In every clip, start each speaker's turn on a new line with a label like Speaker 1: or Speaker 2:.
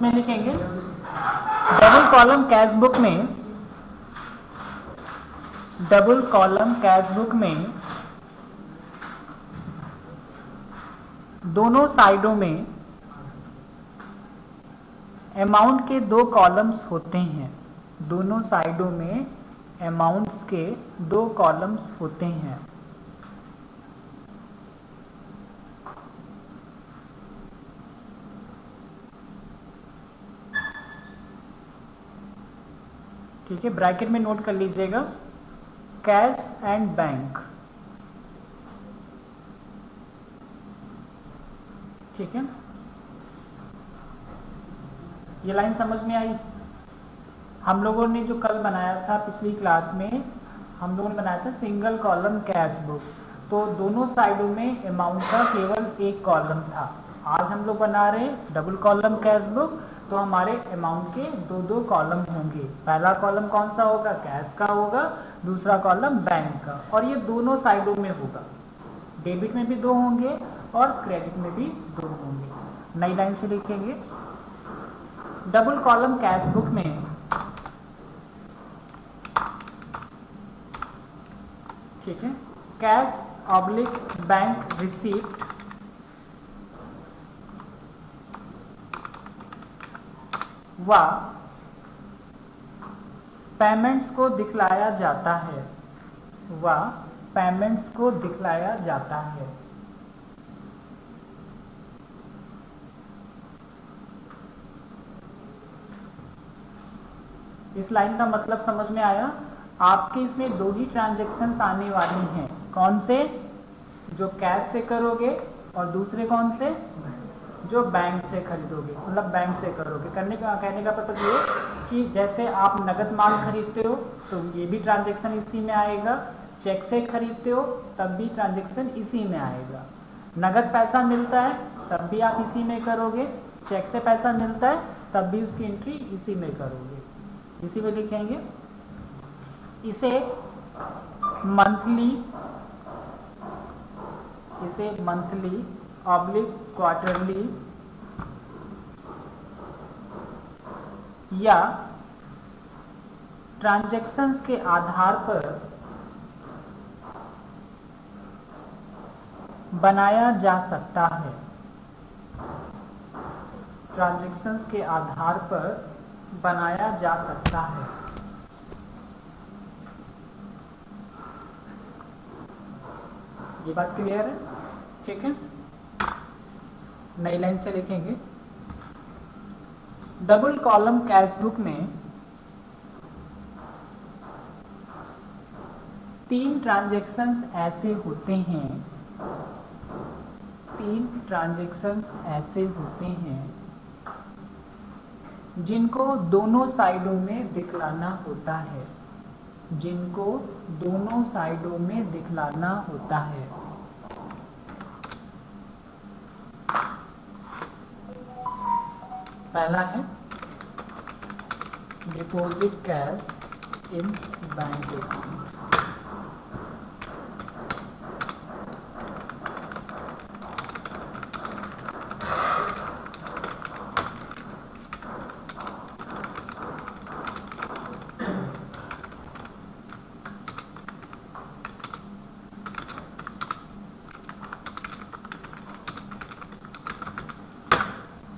Speaker 1: इसमें लिखेंगे double column cash book में, डबल कॉलम कैश बुक में दोनों साइडों में अमाउंट के 2 कॉलम्स होते हैं। दोनों साइडों में अमाउंट्स के 2 कॉलम्स होते हैं। ठीक है, ब्रैकेट में नोट कर लीजिएगा कैश एंड बैंक। ठीक है, ये लाइन समझ में आई? हम लोगों ने जो कल बनाया था पिछली क्लास में, हम लोगों ने बनाया था सिंगल कॉलम कैश बुक, तो दोनों साइडों में अमाउंट का केवल एक कॉलम था। आज हम लोग बना रहे हैं डबल कॉलम कैश बुक, तो हमारे अमाउंट के 2 कॉलम होंगे। पहला कॉलम कौन सा होगा? कैश का होगा, दूसरा कॉलम बैंक का, और ये दोनों साइडों में होगा। डेबिट में भी 2 होंगे और क्रेडिट में भी 2 होंगे। नई लाइन से लिखेंगे डबल कॉलम कैश बुक में ठीक है, कैश ऑब्लिक बैंक रिसीप्ट व पेमेंट्स को दिखलाया जाता है, व पेमेंट्स को दिखलाया जाता है। इस लाइन का मतलब समझ में आया? आपके इसमें 2 ही ट्रांजैक्शंस आने वाली हैं। कौन से? जो कैश से करोगे, और दूसरे कौन से? जो बैंक से खरीदोगे, मतलब बैंक से करोगे। कहने का पर्पस ये कि जैसे आप नगद माल खरीदते हो तो ये भी ट्रांजैक्शन इसी में आएगा, चेक से खरीदते हो तब भी ट्रांजैक्शन इसी में आएगा, नगद पैसा मिलता है तब भी आप इसी में करोगे, चेक से पैसा मिलता है तब भी उसकी एंट्री इसी में करोगे। इसी में लिखेंगे इसे मंथली ऑब्लिक क्वार्टरली या ट्रांजैक्शंस के आधार पर बनाया जा सकता है। ट्रांजैक्शंस के आधार पर बनाया जा सकता है। ये बात क्लियर है? ठीक है, नई लाइन से लिखेंगे डबल कॉलम कैश बुक में 3 ट्रांजैक्शंस ऐसे होते हैं, 3 ट्रांजैक्शंस ऐसे होते हैं जिनको दोनों साइडों में दिखलाना होता है, जिनको दोनों साइडों में दिखलाना होता है। पहला है deposit cash in bank account.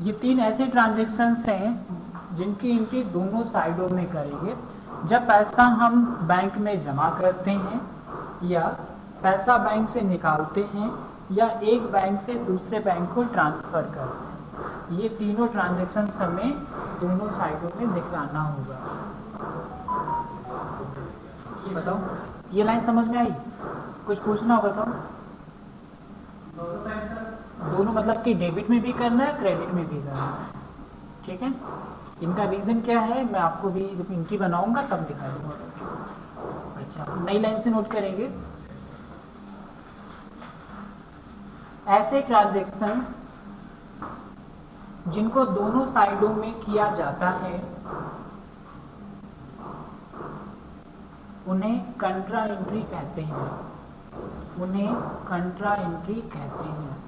Speaker 1: ये 3 ऐसे ट्रांजैक्शंस हैं जिनकी एंट्री दोनों साइडों में करेंगे। जब पैसा हम बैंक में जमा करते हैं या पैसा बैंक से निकालते हैं या एक बैंक से दूसरे बैंक को ट्रांसफ़र करते हैं, ये तीनों ट्रांजैक्शंस हमें दोनों साइडों में दिखलाना होगा। ये बताओ, ये लाइन समझ में आई? कुछ पूछना होगा तो? दोनों मतलब कि डेबिट में भी करना है, क्रेडिट में भी करना है। ठीक है, इनका रीज़न क्या है मैं आपको भी जब एंट्री बनाऊंगा तब दिखा दूंगा। अच्छा, नई लाइन से नोट करेंगे ऐसे ट्रांजैक्शंस जिनको दोनों साइडों में किया जाता है उन्हें कंट्रा एंट्री कहते हैं, उन्हें कंट्रा एंट्री कहते हैं।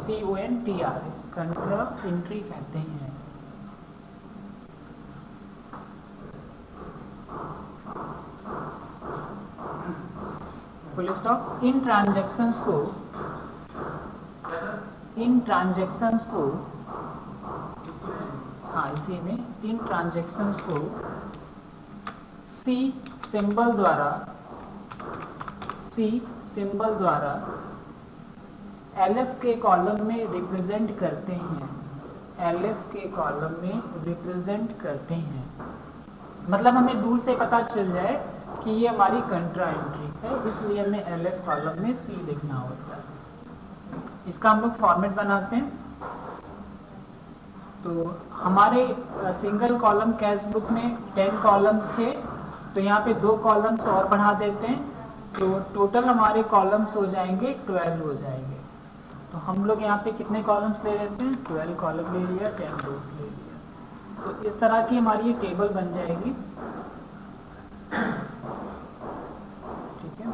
Speaker 1: CONTRA, कंट्रा एंट्री कहते हैं। Full stop. इन ट्रांजैक्शंस को हाँ इसी में इन ट्रांजैक्शंस को सी सिंबल द्वारा LF के कॉलम में रिप्रेजेंट करते हैं। LF के कॉलम में रिप्रेजेंट करते हैं मतलब हमें दूर से पता चल जाए कि ये हमारी कंट्रा एंट्री है, इसलिए हमें LF कॉलम में C लिखना होता है। इसका हम लोग फॉर्मेट बनाते हैं। तो हमारे सिंगल कॉलम कैश बुक में 10 कॉलम्स थे, तो यहाँ पे 2 कॉलम्स और बढ़ा देते हैं, तो टोटल हमारे कॉलम्स हो जाएंगे 12 हो जाएंगे। तो हम लोग यहाँ पे कितने कॉलम्स ले लेते हैं, 12 कॉलम ले लिया, 10 रोज ले लिया। तो इस तरह की हमारी ये टेबल बन जाएगी। ठीक है,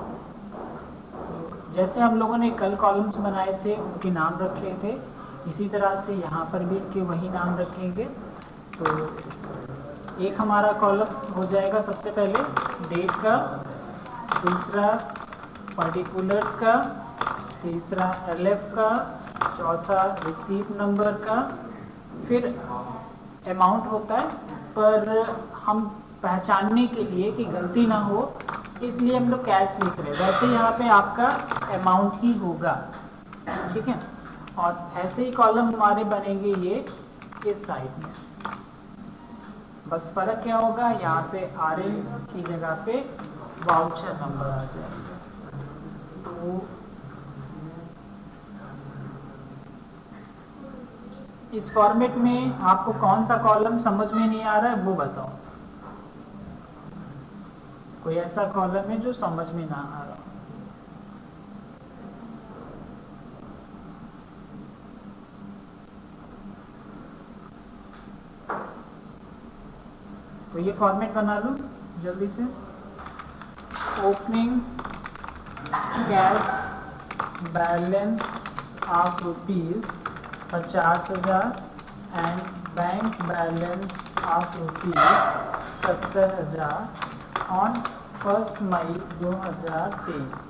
Speaker 1: तो जैसे हम लोगों ने कल कॉलम्स बनाए थे उनके नाम रखे थे, इसी तरह से यहाँ पर भी इनके वही नाम रखेंगे। तो एक हमारा कॉलम हो जाएगा सबसे पहले डेट का, दूसरा पर्टिकुलर्स का, तीसरा LF का, चौथा रिसीप्ट नंबर का, फिर अमाउंट होता है, पर हम पहचानने के लिए कि गलती ना हो इसलिए हम लोग कैश लिख रहे हैं। वैसे यहाँ पे आपका अमाउंट ही होगा, ठीक है। और ऐसे ही कॉलम हमारे बनेंगे ये इस साइड में। बस फर्क क्या होगा, यहाँ पे RN की जगह पे वाउचर नंबर आ जाएगा। तो इस फॉर्मेट में आपको कौन सा कॉलम समझ में नहीं आ रहा है वो बताओ। कोई ऐसा कॉलम है जो समझ में ना आ रहा? तो ये फॉर्मेट बना लो जल्दी से। Opening cash balance of ₹50,000 and bank balance of ₹70,000 on 1 मई 2023।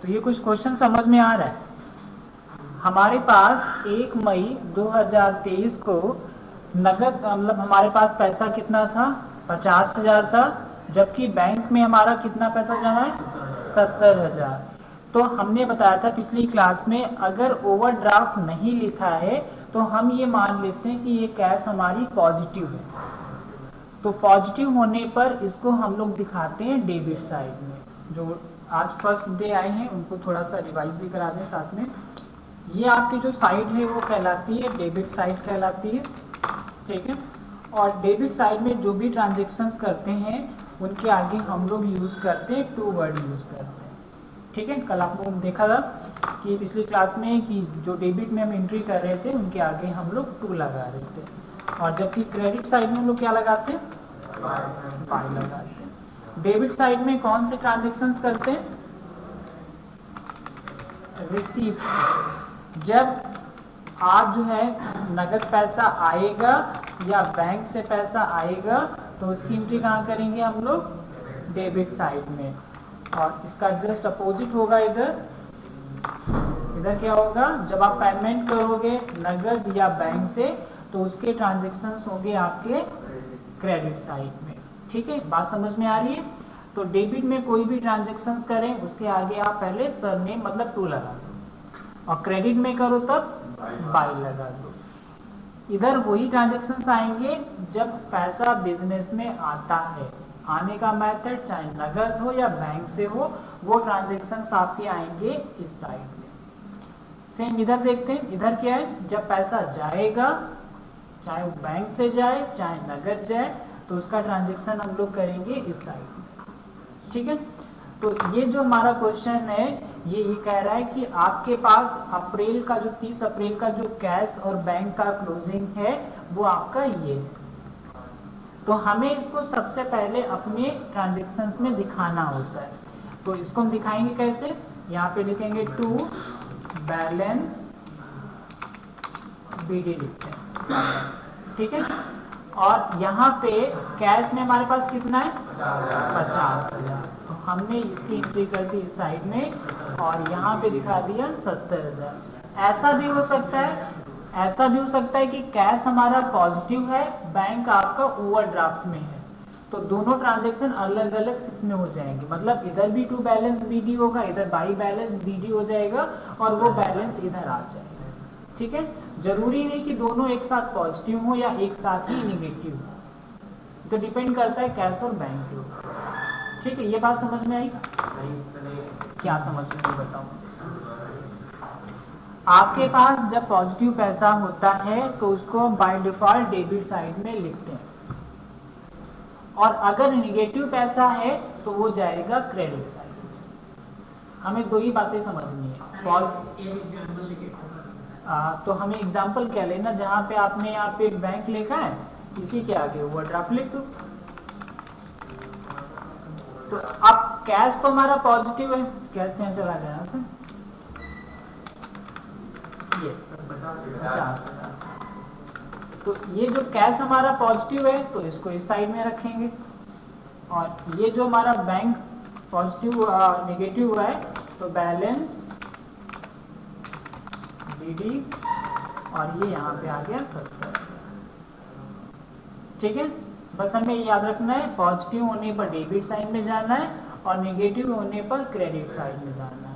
Speaker 1: तो ये कुछ क्वेश्चन समझ में आ रहा है। हमारे पास 1 मई 2023 को नगद मतलब हमारे पास पैसा कितना था, 50,000 था, जबकि बैंक में हमारा कितना पैसा जमा है, 70,000। तो हमने बताया था पिछली क्लास में अगर ओवरड्राफ्ट नहीं लिखा है तो हम ये मान लेते हैं कि ये कैश हमारी पॉजिटिव है। तो पॉजिटिव होने पर इसको हम लोग दिखाते हैं डेबिट साइड में। जो आज फर्स्ट डे आए हैं उनको थोड़ा सा रिवाइज भी करा दें साथ में। ये आपकी जो साइड है वो कहलाती है डेबिट साइड कहलाती है, ठीक है। और डेबिट साइड में जो भी ट्रांजेक्शन्स करते हैं उनके आगे हम लोग यूज़ करते हैं टू वर्ड यूज़ करते हैं, ठीक है। कल आप लोग देखा था कि पिछली क्लास में कि जो डेबिट में हम एंट्री कर रहे थे उनके आगे हम लोग टू लगा रहे थे, और जबकि क्रेडिट साइड में हम लोग क्या लगाते हैं, बाय लगाते हैं। डेबिट साइड में कौन से ट्रांजेक्शन्स करते हैं, रिसीप्ट। जब आप जो है नगद पैसा आएगा या बैंक से पैसा आएगा तो उसकी एंट्री कहाँ करेंगे हम लोग, डेबिट साइड में। और इसका जस्ट अपोजिट होगा इधर क्या होगा, जब आप पेमेंट करोगे नगद या बैंक से तो उसके ट्रांजेक्शन्स होंगे आपके क्रेडिट साइड में, ठीक है। बात समझ में आ रही है। तो डेबिट में कोई भी ट्रांजेक्शन्स करें उसके आगे आप पहले सरनेम मतलब टू लगा दो, और क्रेडिट में करो तब बाय लगा दो। इधर वही ट्रांजेक्शन्स आएंगे जब पैसा बिजनेस में आता है। आने का मेथड चाहे नगद हो या बैंक से हो, वो ट्रांजेक्शन्स आपके आएंगे इस साइड में। सेम इधर देखते हैं, इधर क्या है, जब पैसा जाएगा चाहे वो बैंक से जाए चाहे नगद जाए तो उसका ट्रांजेक्शन हम लोग करेंगे इस साइड में, ठीक है। तो ये जो हमारा क्वेश्चन है ये कह रहा है कि आपके पास अप्रैल का जो 30 अप्रैल का जो कैश और बैंक का क्लोजिंग है वो आपका ये है। तो हमें इसको सबसे पहले अपने ट्रांजेक्शन्स में दिखाना होता है। तो इसको हम दिखाएंगे कैसे, यहाँ पे लिखेंगे टू बैलेंस BD लिखते हैं, ठीक है। और यहाँ पे कैश में हमारे पास कितना है 50,000, तो हमने इसकी एंट्री कर दी इस साइड में और यहाँ पे दिखा दिया 70,000। ऐसा भी हो सकता है, ऐसा भी हो सकता है कि कैश हमारा पॉजिटिव है, बैंक आपका ओवरड्राफ्ट में है, तो दोनों ट्रांजैक्शन अलग अलग शिफ्ट में हो जाएंगे। मतलब इधर भी टू बैलेंस BD होगा, इधर बाई बैलेंस BD हो जाएगा और वो बैलेंस इधर आ जाएगा, ठीक है। जरूरी नहीं कि दोनों एक साथ पॉजिटिव हो या एक साथ ही निगेटिव हो, तो डिपेंड करता है कैश और बैंक के ऊपर, ठीक है। ये बात समझ में आई? क्या समझ में आई बताओ। आपके पास जब पॉजिटिव पैसा होता है तो उसको बाय डिफॉल्ट डेबिट साइड में लिखते हैं, और अगर निगेटिव पैसा है तो वो जाएगा क्रेडिट साइड में। हमें दो ही बातें समझनी है। तो हमें एग्जांपल क्या लेना, जहां पे आपने यहाँ पे बैंक लिखा है इसी के आगे ओवरड्राफ्ट लिख दो। तो अब कैश तो हमारा पॉजिटिव है, कैश यहाँ चला गया यहाँ से, ये 50,000। तो ये जो कैश हमारा पॉजिटिव है तो इसको इस साइड में रखेंगे, और ये जो हमारा बैंक पॉजिटिव नेगेटिव हुआ है तो बैलेंस BD, और ये यहाँ पे आ गया 70, ठीक है। बस हमें याद रखना है पॉजिटिव होने पर डेबिट साइड में जाना है और नेगेटिव होने पर क्रेडिट साइड में जाना है।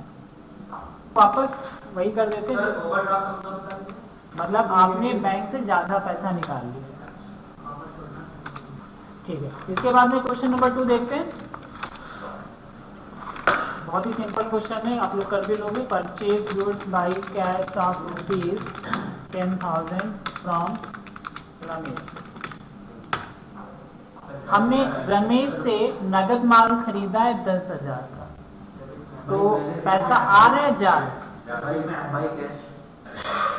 Speaker 1: वापस वही कर देते हैं, मतलब आपने बैंक से ज्यादा पैसा निकाल लिया, ठीक है। इसके बाद में क्वेश्चन नंबर 2 देखते हैं। बहुत ही सिंपल क्वेश्चन है, आप लोग कर भी लोगे। Purchase goods by cash of ₹10,000 from Ramesh. हमने रमेश से नगद माल खरीदा है 10,000 का, तो पैसा आ रहा है जा रहा है।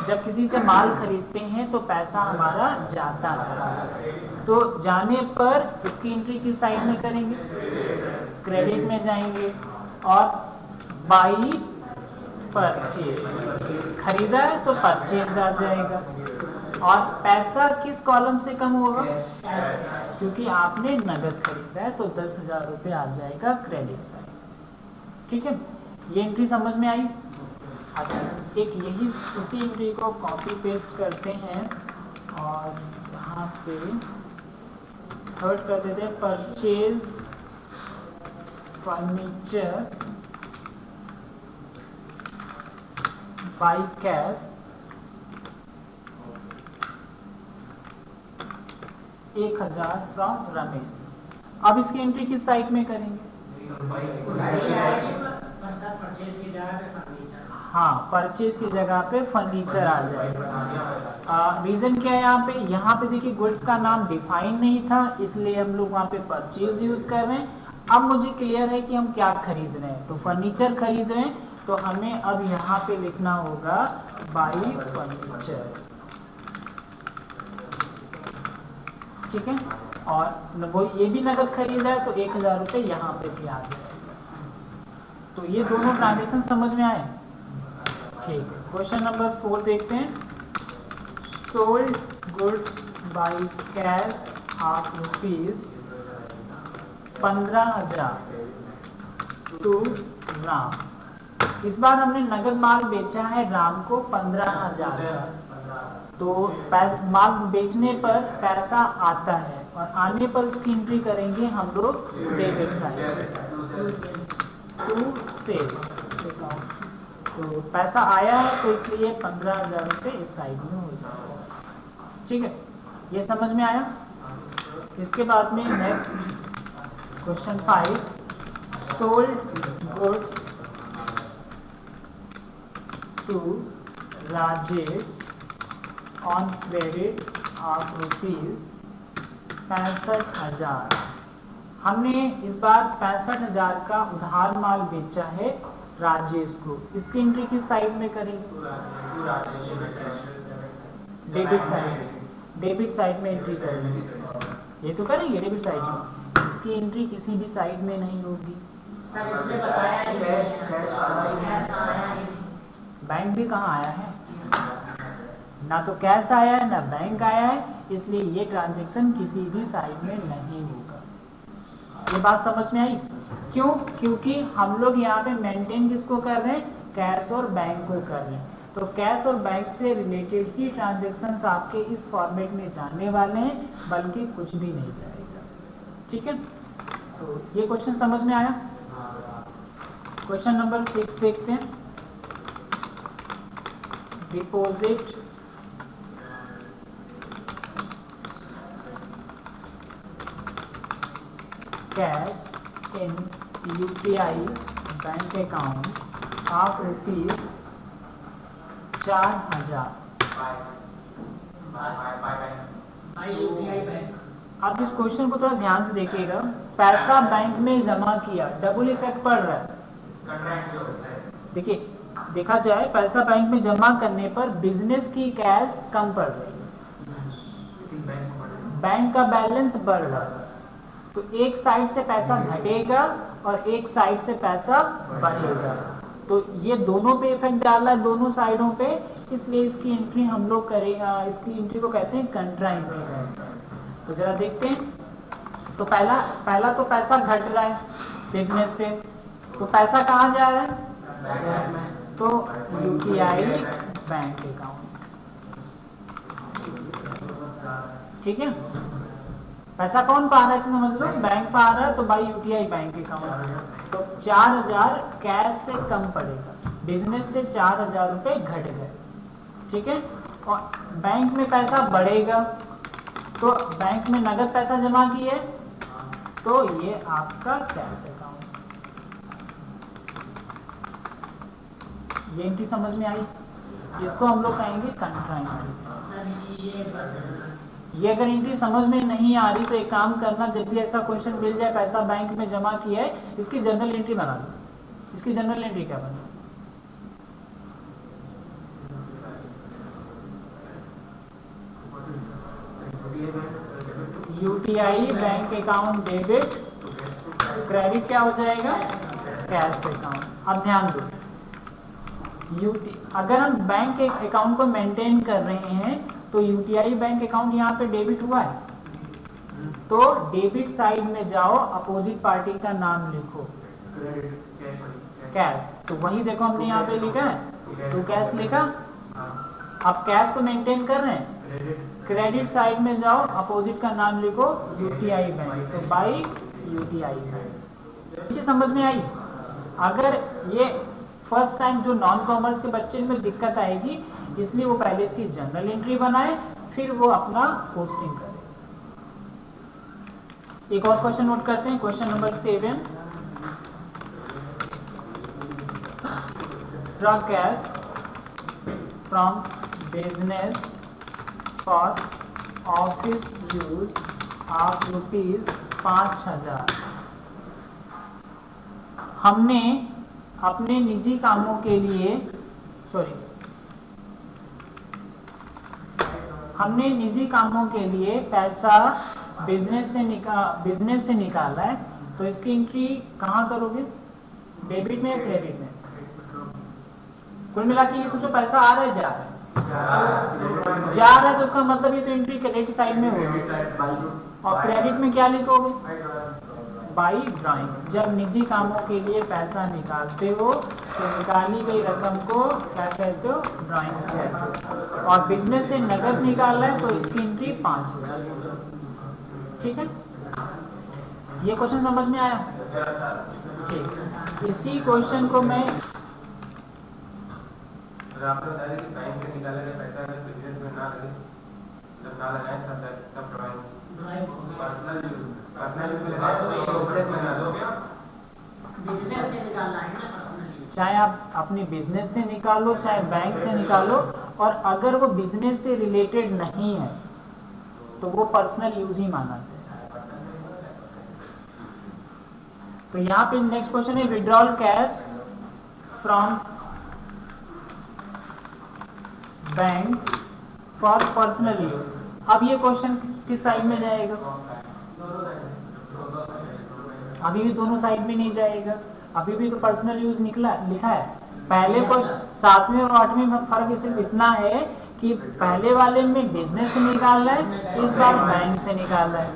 Speaker 1: जब किसी से माल खरीदते हैं तो पैसा हमारा जाता है, तो जाने पर इसकी एंट्री किस साइड में करेंगे, क्रेडिट में जाएंगे। और बाई परचेज, खरीदा है तो परचेज आ जाएगा, और पैसा किस कॉलम से कम होगा, क्योंकि आपने नगद खरीदा है तो 10,000 रुपये आ जाएगा क्रेडिट साइड, ठीक है। ये एंट्री समझ में आई? अच्छा, एक यही इसी एंट्री को कॉपी पेस्ट करते हैं और यहाँ पे थर्ड कर देते हैं, purchase furniture by cash 1,000 from Ramesh. अब इसकी एंट्री किस साइड में करेंगे, हाँ, परचेज की जगह पे फर्नीचर आ जाएगा। रीजन क्या है यहाँ पे देखिए गुड्स का नाम डिफाइन नहीं था, इसलिए हम लोग वहाँ पे परचेज यूज कर रहे हैं। अब मुझे क्लियर है कि हम क्या खरीद रहे हैं, तो फर्नीचर खरीद रहे हैं, तो हमें अब यहाँ पे लिखना होगा बाई फर्नीचर, ठीक है। और वो ये भी नगद खरीदा है तो 1,000 रुपये यहाँ पे भी आ जाएगा। तो ये दोनों ट्रांजेक्शन समझ में आए, ठीक है। क्वेश्चन नंबर 4 देखते हैं। Sold goods by cash of ₹15,000 to Ram. इस बार हमने नगद माल बेचा है राम को 15,000, तो माल बेचने पर पैसा आता है और आने पर उसकी एंट्री करेंगे हम लोग डेबिट साइड टू सेल्स। तो पैसा आया है तो इसलिए 15,000 रुपये इस साइड में हो जाएगा, ठीक है। ये समझ में आया? इसके बाद में next question 5, sold goods to Rajesh on credit of ₹65,000। हमने इस बार 65,000 का उधार माल बेचा है राजेश को। इसकी एंट्री किस साइड में करेंगे, डेबिट साइड, डेबिट साइड में एंट्री करेंगे। ये तो करेंगे डेबिट साइड में, इसकी एंट्री किसी भी साइड में नहीं होगी। बैंक भी कहाँ आया है, ना तो कैश आया है ना बैंक आया है, इसलिए ये ट्रांजैक्शन किसी भी साइड में नहीं होगा। ये बात समझ में आई? क्यों? क्योंकि हम लोग यहाँ पे मेंटेन किसको कर रहे हैं, कैश और बैंक को कर रहे हैं। तो कैश और बैंक से रिलेटेड ही ट्रांजैक्शंस आपके इस फॉर्मेट में जाने वाले हैं, बल्कि कुछ भी नहीं जाएगा। ठीक है, तो ये क्वेश्चन समझ में आया। क्वेश्चन नंबर 6 देखते हैं। Deposit cash in UPI bank account of ₹4000। आप इस क्वेश्चन को थोड़ा ध्यान से देखिएगा। पैसा बैंक में जमा किया, डबल इफेक्ट पड़ रहा है। देखिए, देखा जाए पैसा बैंक में जमा करने पर बिजनेस की कैश कम पड़ रही है, बैंक का बैलेंस बढ़ रहा है। तो एक साइड से पैसा घटेगा और एक साइड से पैसा बढ़ेगा, तो ये दोनों पे इफेक्ट डाला है, दोनों साइडों पे। इसलिए इसकी एंट्री हम लोग करेंगे, इसकी एंट्री को कहते हैं कंट्रा एंट्री। तो जरा देखते हैं। तो पहला तो पैसा घट रहा है बिजनेस से, तो पैसा कहाँ जा रहा है, तो UPI बैंक अकाउंट। ठीक है, पैसा कौन पा रहा है समझ लो, बैंक पा रहा है, तो बाई UPI बैंक अकाउंट। तो 4000 कैश से कम पड़ेगा, बिजनेस से 4000 रुपये घट गए। ठीक है, और बैंक में पैसा बढ़ेगा, तो बैंक में नगद पैसा जमा किए, तो ये आपका कैश अकाउंट। ये एंट्री समझ में आई? इसको हम लोग कहेंगे कंट्रा एंट्री। ये अगर एंट्री समझ में नहीं आ रही तो एक काम करना, जब भी ऐसा क्वेश्चन मिल जाए पैसा बैंक में जमा किया है, इसकी जनरल एंट्री बना लो। इसकी जनरल एंट्री क्या बना? UPI bank account debit, credit क्या हो जाएगा, कैश अकाउंट। अब ध्यान दो, अगर हम बैंक अकाउंट को मेंटेन कर रहे हैं तो UPI बैंक अकाउंट यहाँ पे डेबिट हुआ है, तो डेबिट साइड में जाओ, अपोजिट पार्टी का नाम लिखो, कैश। तो वही देखो हमने यहाँ पे लिखा है, तो कैश लिखा। अब कैश को मेंटेन कर रहे हैं, क्रेडिट साइड में जाओ, अपोजिट का नाम लिखो UPI बैंक, तो बाई UPI बैंक। चीज समझ में आई? अगर ये फर्स्ट टाइम जो नॉन कॉमर्स के बच्चे में दिक्कत आएगी, इसलिए वो पहले इसकी जनरल एंट्री बनाए, फिर वो अपना पोस्टिंग करे। एक और क्वेश्चन नोट करते हैं, question number 7। Draw cash from business for office use of ₹5000। हमने अपने निजी कामों के लिए हमने निजी कामों के लिए पैसा बिजनेस से निकाला है, तो इसकी एंट्री कहाँ करोगे, डेबिट में या क्रेडिट में? कुल मिला के ये सोचो पैसा आ रहा है, जा रहा है, तो उसका मतलब ये तो एंट्री क्रेडिट साइड में होगी। और क्रेडिट में क्या लिखोगे, बाई ड्राइंग्स। जब निजी कामों के लिए पैसा निकालते हो तो निकाली गई रकम को क्या कहते हो, ड्राइंग्स कहते हो। और बिजनेस से नगद निकालना है तो इसकी एंट्री 5000। ठीक है, ये क्वेश्चन समझ में आया? ठीक, इसी क्वेश्चन को मैं
Speaker 2: आपने बताया कि बैंक से निकाला गया पैसा अगर बिजनेस में ना लगे, जब ना लगाए तब पर्सनल में लगा दो क्या?
Speaker 3: बिजनेस से निकालना है ना, पर्सनल।
Speaker 1: चाहे आप अपनी बिजनेस से निकालो, चाहे बैंक से निकालो, और अगर वो बिजनेस से रिलेटेड नहीं है तो वो पर्सनल यूज ही माना जाता है। तो यहाँ पे नेक्स्ट क्वेश्चन है, withdrawal cash from bank for personal use. अब ये क्वेश्चन किस साइड में जाएगा, अभी भी दोनों साइड में नहीं जाएगा, अभी भी तो पर्सनल यूज लिखा है, पहले को 7वें और 8वें में फर्क सिर्फ इतना है कि पहले वाले में बिजनेस से निकाल रहा है, इस बार बैंक से निकाल रहा है।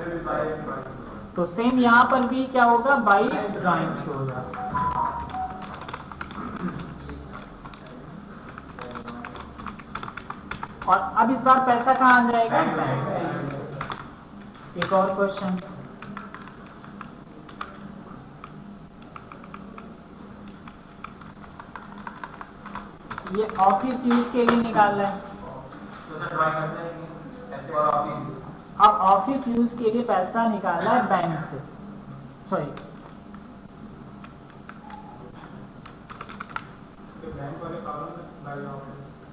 Speaker 1: तो सेम यहाँ पर भी क्या होगा, बाई ड्राइंग्स होगा। और अब इस बार पैसा कहाँ आ जाएगा, बैंक। एक और क्वेश्चन, ये ऑफिस यूज के लिए निकाल रहा है। अब ऑफिस यूज के लिए पैसा निकाला है बैंक से, सॉरी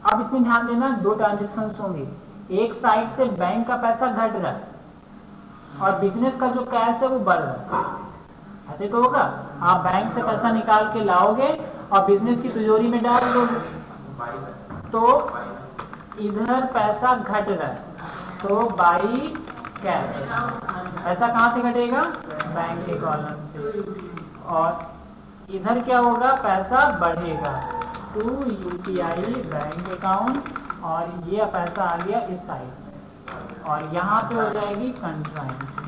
Speaker 1: अब इसमें ध्यान देना, दो ट्रांजेक्शन होंगे। एक साइड से बैंक का पैसा घट रहा है और बिजनेस का जो कैश है वो बढ़ रहा है। ऐसे तो होगा, आप बैंक से पैसा निकाल के लाओगे और बिजनेस की तिजोरी में डाल दोगे, तो इधर पैसा घट रहा है, तो बाई कैश। पैसा कहाँ से घटेगा, बैंक के कॉलम से। और इधर क्या होगा, पैसा बढ़ेगा टू यूपीआई बैंक अकाउंट, और ये पैसा आ गया इस साइड, और यहाँ पे हो जाएगी कंट्रा एंट्री।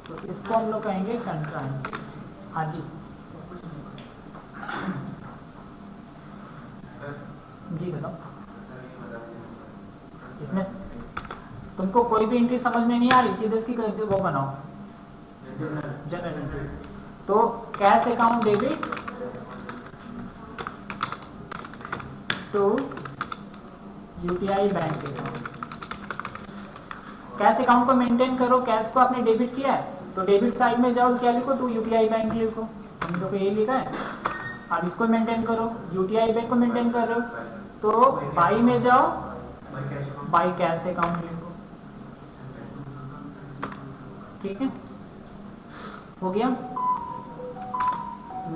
Speaker 1: तो इसको हम लोग कहेंगे कंट्रा एंट्री। हाँ जी जी बताओ। इसमें तुमको कोई भी एंट्री समझ में नहीं आ रही, सीधे इसकी वो बनाओ जनरल एंट्री। तो cash account debit to UPI bank account. Cash account को मेंटेन करो, कैश को आपने डेबिट किया है तो डेबिट साइड में जाओ, क्या लिखो, टू यूपीआई बैंक लिखो। हम लोग को ये लिखा है। अब इसको मेंटेन करो, यूटीआई बैंक को मेंटेन कर रहे हो तो बाई में जाओ, बाई कैश अकाउंट लिखो। ठीक है, हो गया।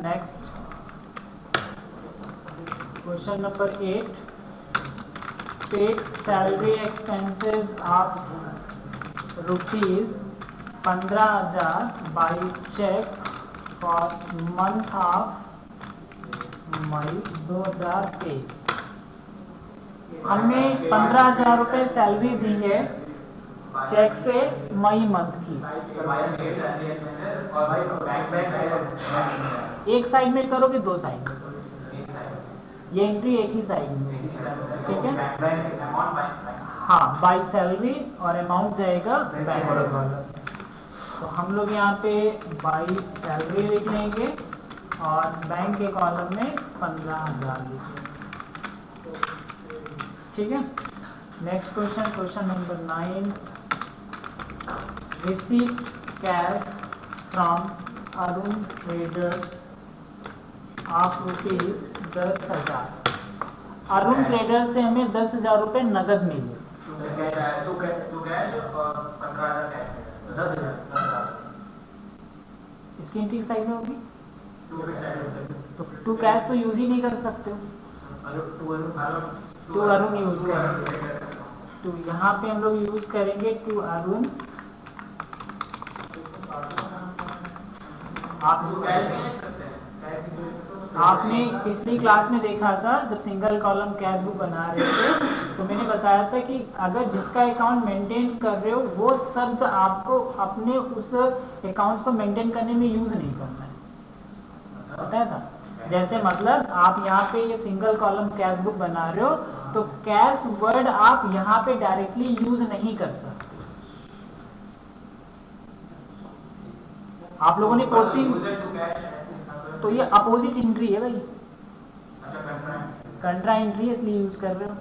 Speaker 1: Next question number 8, paid salary expenses of ₹15,000 by cheque for month of May 2023। हमने 15,000 रुपये सैलरी दी है चेक से मई मंथ की। एक साइड में करोगे, दो साइड में, ये एंट्री एक ही साइड में, ठीक है। हाँ, बाई सैलरी और अमाउंट जाएगा बैंक वाला। तो हम लोग यहाँ पे बाई सैलरी लिख लेंगे और बैंक के कॉलम में 15,000 लिखेंगे। ठीक है। Next question, question number 9, receive cash from Arun traders of ₹10,000। Arun trader से हमें 10,000 रुपये नगद मिले। इसकी एंट्री साइड में होगी, तो टू कैश तो यूज ही नहीं कर सकते हो, टू अरुण यूज करेंगे। तो यहाँ पे हम लोग यूज करेंगे टू अरुण। आपने पिछली क्लास में देखा था जब सिंगल कॉलम कैश बुक बना रहे थे, तो मैंने बताया था कि अगर जिसका अकाउंट मेंटेन कर रहे हो वो शब्द आपको अपने उस अकाउंट्स को मेंटेन करने में यूज नहीं करना है, बताया था। जैसे मतलब आप यहाँ पे ये सिंगल कॉलम कैश बुक बना रहे हो तो कैश वर्ड आप यहाँ पे डायरेक्टली यूज नहीं कर सकते। आप लोगों ने पोस्टिंग, तो ये अपोजिट एंट्री है भाई, कंट्रा एंट्री इसलिए यूज कर रहे हो।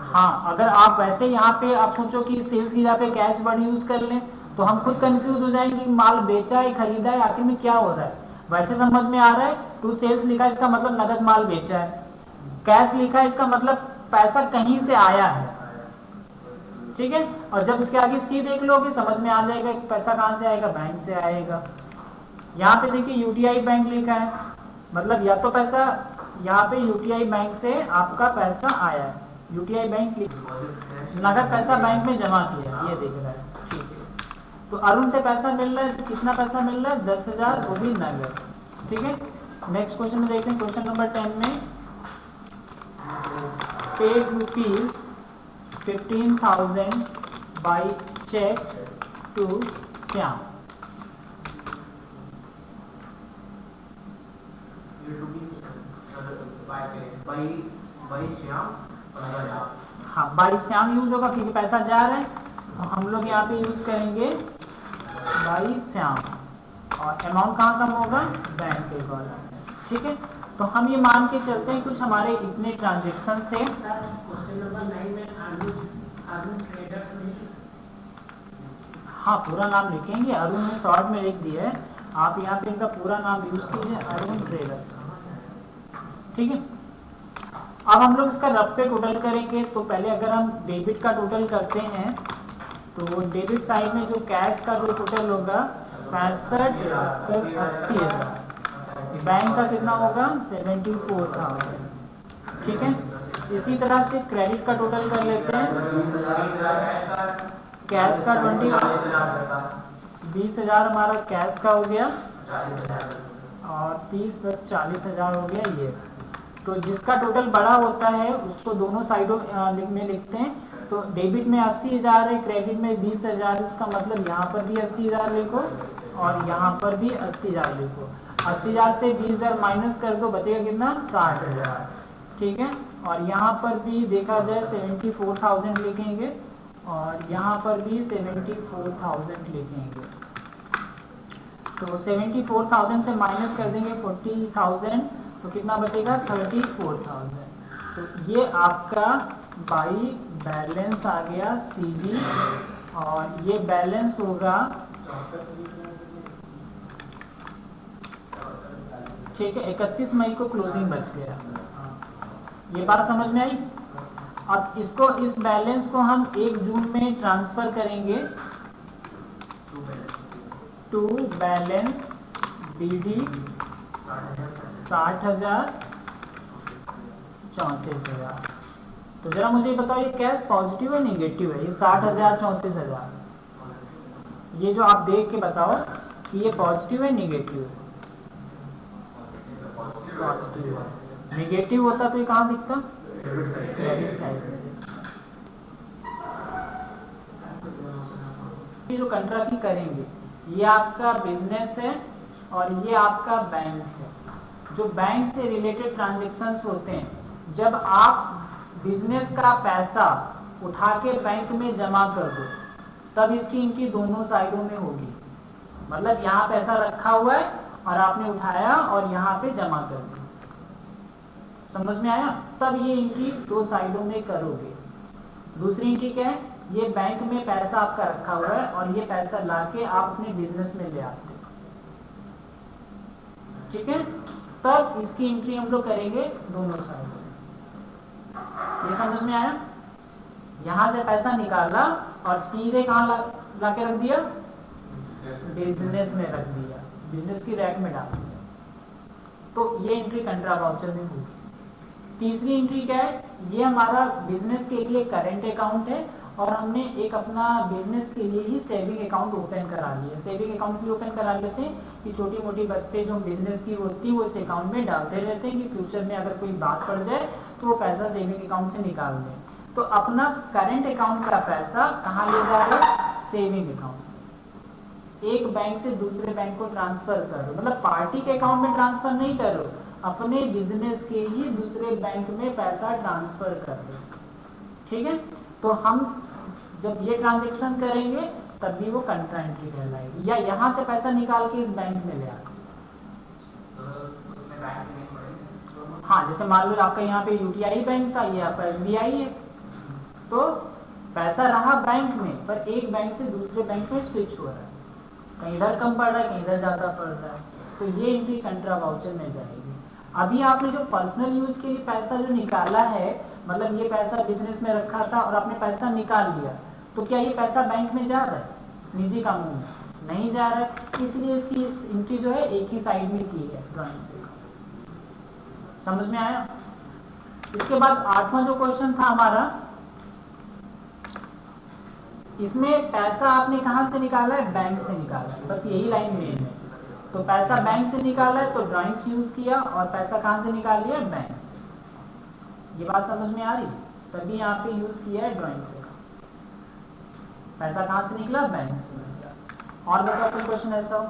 Speaker 1: हाँ, अगर आप वैसे यहाँ पे आप सोचो कि सेल्स की जगह पे कैश वर्ड यूज कर लें तो हम खुद कंफ्यूज हो जाएंगे, माल बेचा है खरीदा है, आखिर में क्या हो रहा है। वैसे समझ में आ रहा है, टू सेल्स लिखा है इसका मतलब नगद माल बेचा है, कैश लिखा है इसका मतलब पैसा कहीं से आया है, ठीक है। और जब इसके आगे सी देख लोगे समझ में आ जाएगा पैसा कहाँ से आएगा, बैंक से आएगा। यहाँ पे देखिए यूटीआई बैंक लिखा है, मतलब या तो पैसा यहाँ पे यूटीआई बैंक से आपका पैसा आया है, यूटीआई बैंक नगद पैसा बैंक में जमा किया, ये देख रहा है, ठीक है। तो अरुण से पैसा मिल रहा है, तो कितना पैसा मिल रहा है, 10,000, वो भी नगद, ठीक है। नेक्स्ट क्वेश्चन में देखते हैं, क्वेश्चन नंबर 10 में paid rupees 15,000 by cheque to Shyam. हाँ, बाई श्याम यूज होगा क्योंकि पैसा जा रहा है, तो हम लोग यहाँ पे यूज करेंगे बाई श्याम, और अमाउंट कहाँ कम होगा, बैंक के द्वारा। ठीक है, तो हम ये मान के चलते हैं कुछ हमारे इतने ट्रांजेक्शन्स थे।
Speaker 3: क्वेश्चन नंबर 9 में अरुण ट्रेडर्स में
Speaker 1: हाँ, पूरा नाम लिखेंगे, अरुण ने शॉर्ट में लिख दिया है, आप यहाँ पे इनका पूरा नाम यूज कीजिए, अरुण ट्रेडर्स। ठीक है, अब हम लोग इसका रफ पे टोटल करेंगे। तो पहले अगर हम डेबिट का टोटल करते हैं तो डेबिट साइड में जो कैश का जो टोटल होगा 65,80,000, बैंक का कितना होगा 74,000। ठीक है, इसी तरह से क्रेडिट का टोटल कर लेते हैं। कैश का 20,000 हमारा कैश का हो गया, और 30 + 40,000 हो गया ये। तो जिसका टोटल बड़ा होता है उसको दोनों साइडों में लिखते हैं। तो डेबिट में 80,000 है, क्रेडिट में 20,000, इसका मतलब यहाँ पर भी 80,000 लिखो और यहाँ पर भी 80,000 लिखो। 80,000 से 20,000 माइनस कर दो, बचेगा कितना 60,000। ठीक है, और यहाँ पर भी देखा जाए 74,000 लिखेंगे, और यहाँ पर भी 74,000 लिखेंगे। तो 74,000 से माइनस कर देंगे 40,000, तो कितना बचेगा 34,000। तो ये आपका बाई बैलेंस आ गया सीजी, और ये बैलेंस होगा, ठीक है, 31 मई को क्लोजिंग बच गया। ये बात समझ में आई। अब इसको, इस बैलेंस को हम 1 जून में ट्रांसफर करेंगे टू बैलेंस बीडी 60,000 34,000। तो जरा मुझे बताओ ये कैश पॉजिटिव है नेगेटिव है, ये 60,000 34,000, ये जो आप देख के बताओ कि ये पॉजिटिव है नेगेटिव है। पॉजिटिव है, नेगेटिव होता तो ये कहाँ दिखता, क्रेडिट साइड में। ये जो कंट्राक्ट करेंगे ये आपका बिजनेस है और ये आपका बैंक है। जो बैंक से रिलेटेड ट्रांजैक्शंस होते हैं, जब आप बिजनेस का पैसा उठा के बैंक में जमा कर दो तब इसकी इनकी दोनों साइडों में होगी। मतलब यहाँ पैसा रखा हुआ है और आपने उठाया और यहाँ पे जमा कर दिया, समझ में आया, तब ये इनकी दो साइडों में करोगे। दूसरी एंट्री क्या है, ये बैंक में पैसा आपका रखा हुआ है और ये पैसा लाके आप अपने बिजनेस में ले आते हो, ठीक है, तब इसकी एंट्री हम लोग करेंगे दोनों साइड में। ये समझ में आया। यहां से पैसा निकाला और सीधे कहां लाके रख दिया, बिजनेस में रख दिया, बिजनेस की रैक में डाल दिया, तो ये एंट्री कंट्रा वाउचर में होगी। तीसरी एंट्री क्या है, ये हमारा बिजनेस के लिए करंट अकाउंट है और हमने एक अपना बिजनेस के लिए ही सेविंग अकाउंट ओपन करा लिया। सेविंग अकाउंट इसलिए ओपन करा लेते हैं कि छोटी मोटी बचतें जो बिजनेस की होती है वो इस अकाउंट में डालते रहते हैं कि फ्यूचर में अगर कोई बात पड़ जाए तो वो पैसा सेविंग अकाउंट से निकाल दें। तो अपना करंट अकाउंट का पैसा कहाँ ले जा रहे हो, सेविंग अकाउंट। एक बैंक से दूसरे बैंक को ट्रांसफर करो, मतलब पार्टी के अकाउंट में ट्रांसफर नहीं करो, अपने बिजनेस के ही दूसरे बैंक में पैसा ट्रांसफर कर दो, ठीक है। तो हम जब ये ट्रांजैक्शन करेंगे तब भी वो कंट्रा एंट्री कहलाएगी, या यहाँ से पैसा निकाल के इस बैंक में ले आते। हाँ, जैसे मान लो आपका यहाँ पे यूटीआई बैंक था, ये आपका एसबीआई है, तो पैसा रहा बैंक में पर एक बैंक से दूसरे बैंक में स्विच हो रहा है, कहीं इधर कम पड़ रहा है कहीं इधर ज्यादा पड़ रहा है, तो ये एंट्री कंट्रा वाउचर में जाएगी। अभी आपने जो पर्सनल यूज के लिए पैसा जो निकाला है, मतलब ये पैसा बिजनेस में रखा था और आपने पैसा निकाल लिया, तो क्या ये पैसा बैंक में जा रहा है, निजी कामों में नहीं जा रहा है, इसलिए इसकी एंट्री जो है एक ही साइड में की है ड्राइंग से। समझ में आया। इसके बाद 8वां जो क्वेश्चन था हमारा, इसमें पैसा आपने कहां से निकाला है, बैंक से निकाला है, बस यही लाइन मेन है। तो पैसा बैंक से निकाला है तो ड्राइंग्स यूज किया, और पैसा कहाँ से निकाल लिया? बैंक से। ये बात समझ में आ रही? तभी यहाँ पे यूज किया है ड्राइंग से। पैसा कहाँ से निकला? बैंक से निकला। और बताओ कोई क्वेश्चन ऐसा हो?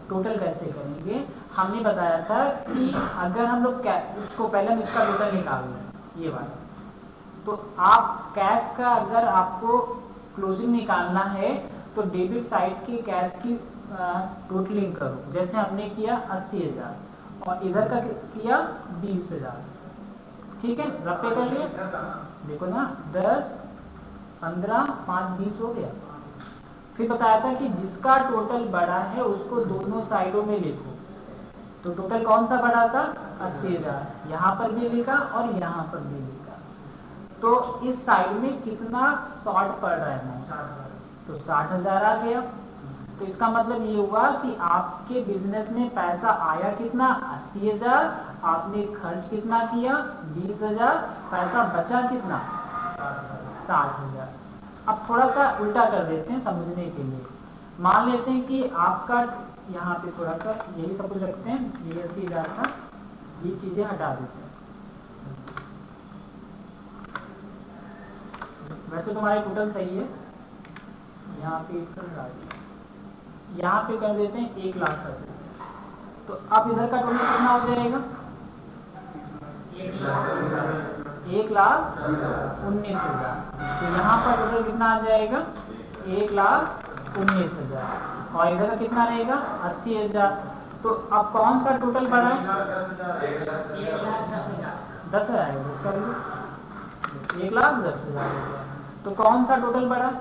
Speaker 1: टोटल कैसे करेंगे? हमने बताया था कि अगर हम लोग इसको पहले हम इसका टोटल निकाल लें, ये बात, तो आप कैश का अगर आपको क्लोजिंग निकालना है तो डेबिट साइड की कैश की टोटलिंग करो। जैसे हमने किया 80,000 और इधर का किया 20,000, ठीक है, रफे कर लिए। देखो ना, 10, 15, 5, 20 हो गया। फिर बताया था कि जिसका टोटल बड़ा है उसको दोनों साइडों में लिखो। तो टोटल कौन सा बड़ा था? 80,000। यहाँ पर भी लिखा और यहाँ पर भी लिखा। तो इस साइड में कितना शॉर्ट पड़ रहा है? तो 60,000 आ गया। तो इसका मतलब ये हुआ कि आपके बिजनेस में पैसा आया कितना? 80,000। आपने खर्च कितना किया? 20,000। पैसा बचा कितना? 60,000। अब थोड़ा सा उल्टा कर देते हैं समझने के लिए। मान लेते हैं कि आपका यहाँ पे थोड़ा सा यही सब कुछ रखते हैं, ये 80,000 था, ये चीजें हटा देते हैं। वैसे तुम्हारे टोटल सही है, यहाँ पे कर देते हैं 1 लाख कर देते हैं। तो अब इधर का टोटल कितना हो जाएगा? 1,19,000। तो यहाँ पर टोटल कितना आ जाएगा? 1,19,000। और इधर का कितना रहेगा? 80,000। तो अब कौन सा टोटल बढ़ा है? 10,000 है इसका, 1,10,000। तो कौन सा टोटल बढ़ा?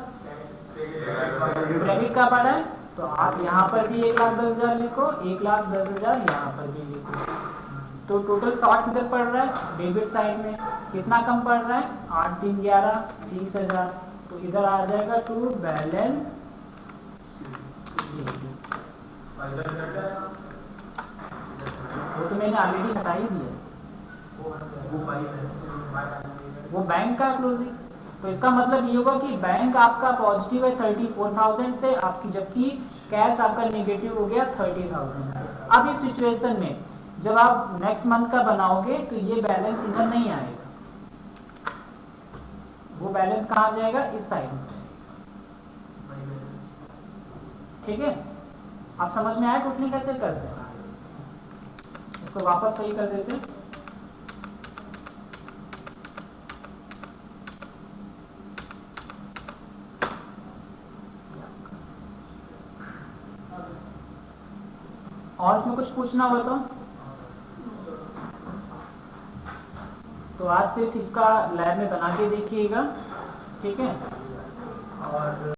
Speaker 1: क्रेडिट का बढ़ा है। तो आप यहाँ पर भी 1,10,000 लिखो, 1,10,000 यहाँ पर भी लिखो। तो टोटल शॉर्ट किधर पड़ रहा है? डेबिट साइड में। कितना कम पड़ रहा है? 8, 3, 11, 30,000। तो इधर आ जाएगा टू बैलेंस। वो तो मैंने ऑलरेडी बता ही दिया, वो बैंक का क्लोजिंग। तो इसका मतलब ये होगा कि बैंक आपका पॉजिटिव है 34,000 से आपकी, जबकि कैश आपका नेगेटिव हो गया 30,000 से। अब इस सिचुएशन में जब आप नेक्स्ट मंथ का बनाओगे तो ये बैलेंस इधर नहीं आएगा, वो बैलेंस कहाँ जाएगा? इस साइड में। ठीक है, आप समझ में आया टोटलिंग कैसे करते हैं? इसको वापस सही कर देते हैं। और इसमें कुछ पूछना हो तो आज सिर्फ इसका लैब में बना के देखिएगा, ठीक है। और